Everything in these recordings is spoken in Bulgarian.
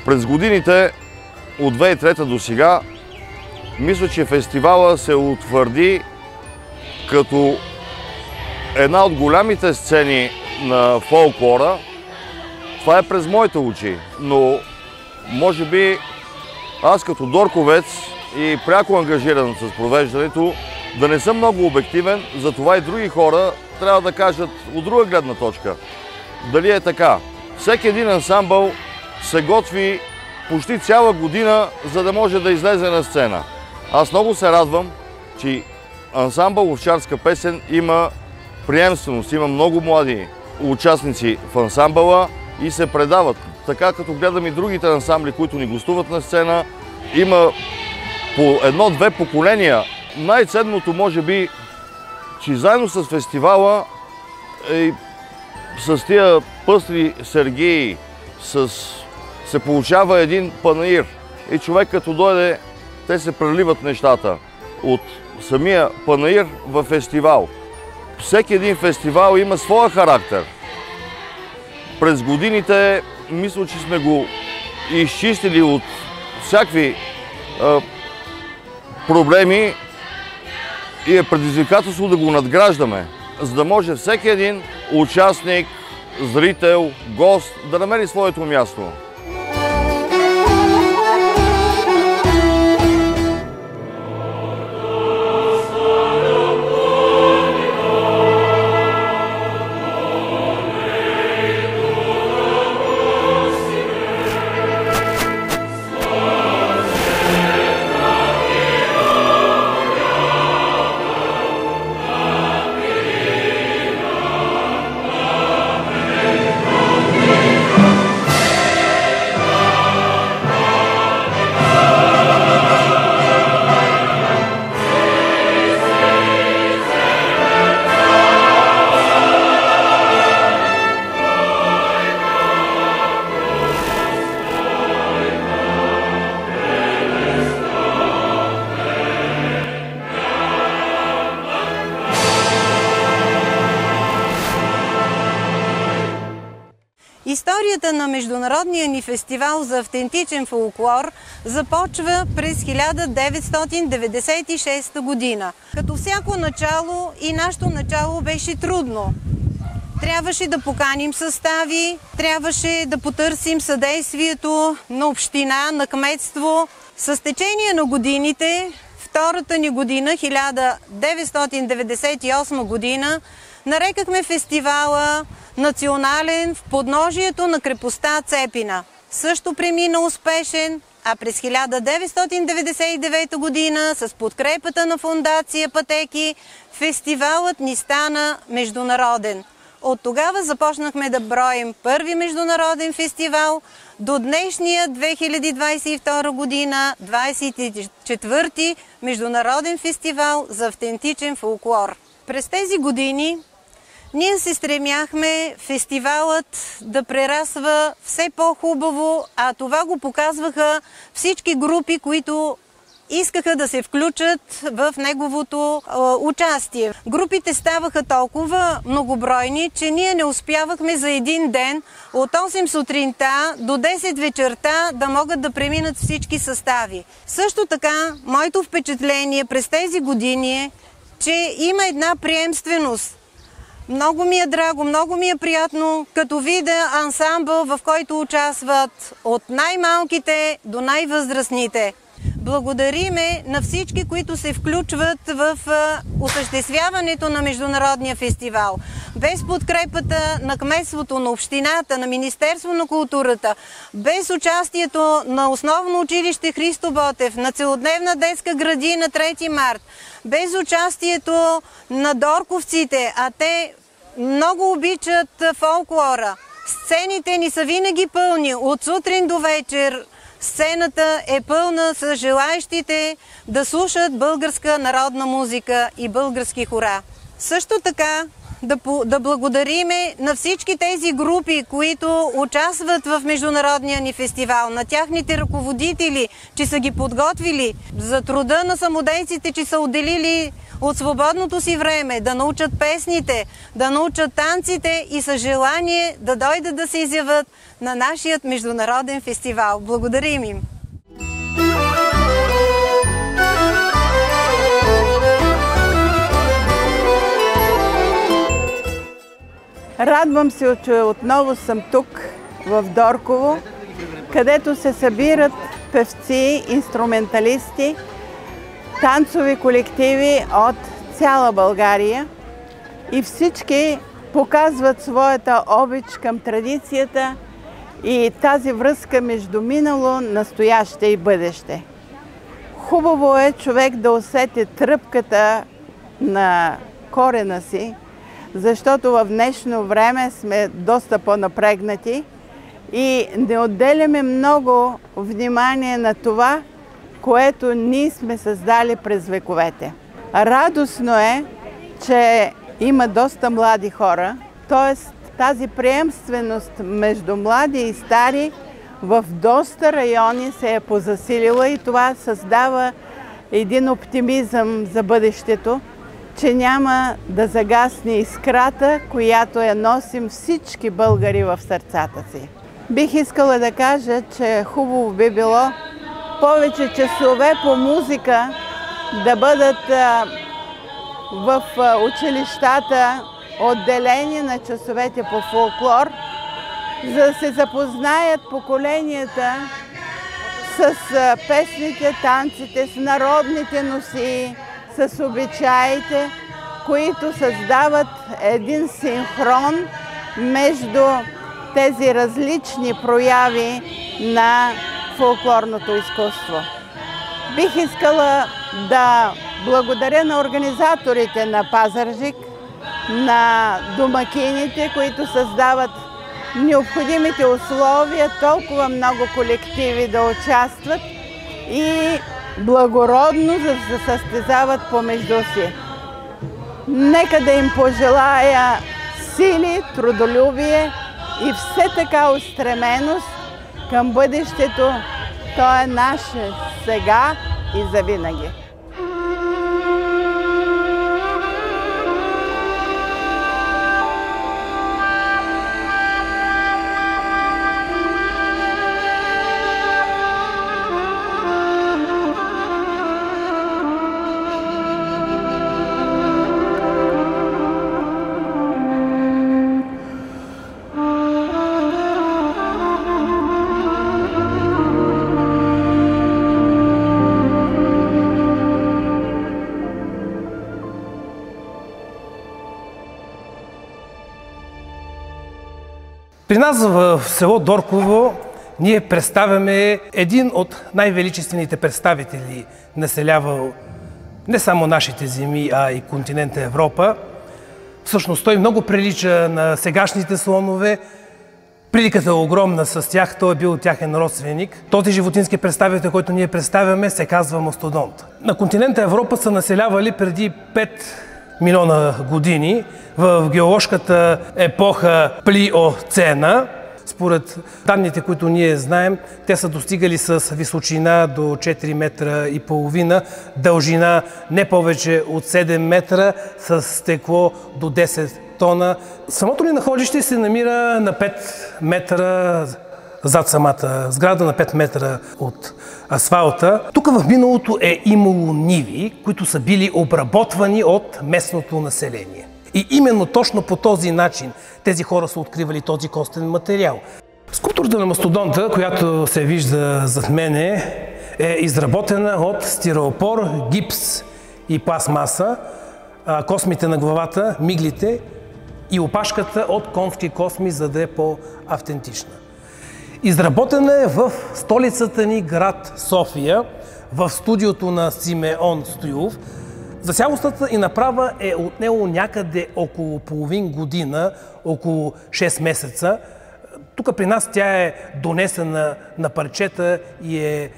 През годините от 2003 до сега, мисля, че фестивала се утвърди като една от голямите сцени на фолклора. Това е през моите очи, но може би аз като дорковец и пряко ангажиран с провеждането, да не съм много обективен, затова и други хора трябва да кажат от друга гледна точка. Дали е така? Всеки един ансамбъл се готви почти цяла година, за да може да излезе на сцена. Аз много се радвам, че ансамбъл Овчарска песен има приемственост, има много млади участници в ансамбъла и се предават. Така като гледам и другите ансамбли, които ни гостуват на сцена, има по едно-две поколения. Най-ценното може би, че заедно с фестивала и с тия пъстри сергии се получава един панаир. И човек като дойде, те се преливат нещата от самия панаир в фестивал. Всеки един фестивал има своя характер. През годините мисля, че сме го изчистили от всякакви проблеми и е предизвикателство да го надграждаме, за да може всеки един участник, зрител, гост да намери своето място. Историята на международния ни фестивал за автентичен фолклор започва през 1996 година. Като всяко начало и нашето начало беше трудно. Трябваше да поканим състави, трябваше да потърсим съдействието на община, на кметство. С течение на годините, втората ни година, 1998 година, нарекахме фестивала национален в подножието на крепостта Цепина. Също премина успешен, а през 1999 година с подкрепата на фондация Пътеки фестивалът ни стана международен. От тогава започнахме да броим първи международен фестивал до днешния 2022 година, 24-ти международен фестивал за автентичен фолклор. През тези години ние се стремяхме фестивалът да прерасва все по-хубаво, а това го показваха всички групи, които искаха да се включат в неговото участие. Групите ставаха толкова многобройни, че ние не успявахме за един ден от 8 сутринта до 10 вечерта да могат да преминат всички състави. Също така, моето впечатление през тези години е, че има една приемственост. Много ми е драго, много ми е приятно, като видя ансамбъл, в който участват от най-малките до най-възрастните. Благодариме на всички, които се включват в осъществяването на международния фестивал. Без подкрепата на кметството, на общината, на Министерство на културата, без участието на Основно училище Христо Ботев, на целодневна детска градина 3 март, без участието на дорковците, а те много обичат фолклора. Сцените ни са винаги пълни, от сутрин до вечер. Сцената е пълна с желаещите да слушат българска народна музика и български хора. Също така да благодариме на всички тези групи, които участват в международния ни фестивал, на тяхните ръководители, че са ги подготвили, за труда на самодейците, че са отделили от свободното си време да научат песните, да научат танците и с желание да дойдат да се изявят на нашият международен фестивал. Благодарим им! Радвам се, че отново съм тук в Дорково, където се събират певци, инструменталисти, танцови колективи от цяла България и всички показват своята обич към традицията и тази връзка между минало, настояще и бъдеще. Хубаво е човек да усети тръпката на корена си, защото в днешно време сме доста по-напрегнати и не отделяме много внимание на това, което ние сме създали през вековете. Радостно е, че има доста млади хора, т.е. тази приемственост между млади и стари в доста райони се е позасилила и това създава един оптимизъм за бъдещето, че няма да загасне искрата, която я носим всички българи в сърцата си. Бих искала да кажа, че хубаво би било повече часове по музика да бъдат в училищата отделени на часовете по фолклор, за да се запознаят поколенията с песните, танците, с народните носии, с обичаите, които създават един синхрон между тези различни прояви на фолклорното изкуство. Бих искала да благодаря на организаторите на Пазарджик, на домакините, които създават необходимите условия, толкова много колективи да участват и благородно да се състезават помежду си. Нека да им пожелая сили, трудолюбие и все така устременост към бъдещето. То е наше сега и завинаги. При нас в село Дорково ние представяме един от най-величествените представители, населявал не само нашите земи, а и континента Европа. Всъщност той много прилича на сегашните слонове. Приликата е огромна с тях, той е бил тяхен родственик. Този животински представител, който ние представяме, се казва мастодонт. На континента Европа са населявали преди 5 милиона години в геоложката епоха Плиоцена. Според данните, които ние знаем, те са достигали с височина до 4 метра и половина, дължина не повече от 7 метра, с стекло до 10 тона. Самото ни находище се намира на 5 метра зад самата сграда, на 5 метра от асфалта. Тук в миналото е имало ниви, които са били обработвани от местното население. И именно точно по този начин тези хора са откривали този костен материал. Скулптурата на мастодонта, която се вижда зад мене, е изработена от стиропор, гипс и пластмаса, космите на главата, миглите и опашката от конски косми, за да е по-автентична. Изработена е в столицата ни град София, в студиото на Симеон Стоилов. За цялостната и направа е отнело някъде около половин година, около 6 месеца. Тук при нас тя е донесена на парчета и е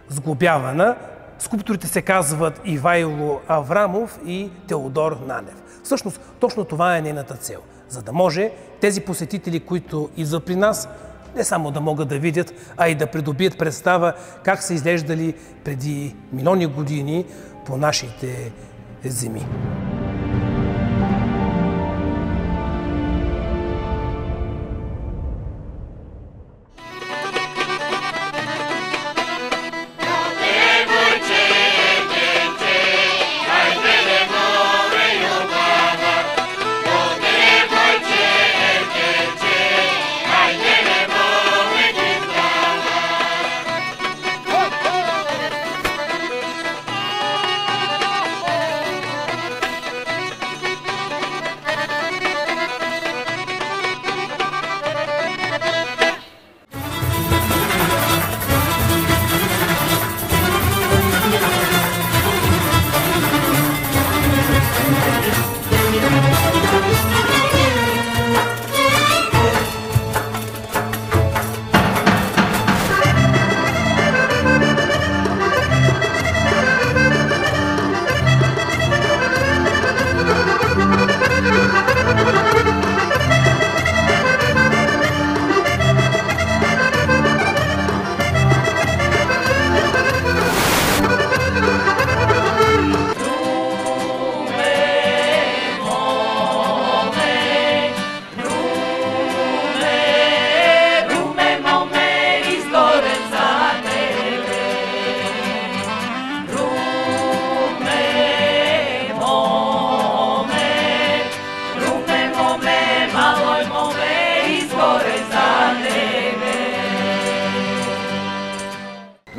сглобявана. Скулпторите се казват Ивайло Аврамов и Теодор Нанев. Всъщност, точно това е нейната цел. За да може тези посетители, които идват при нас, не само да могат да видят, а и да придобият представа как са изглеждали преди милиони години по нашите земи.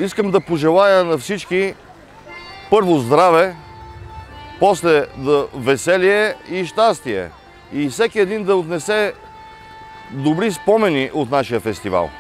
Искам да пожелая на всички първо здраве, после веселие и щастие. И всеки един да отнесе добри спомени от нашия фестивал.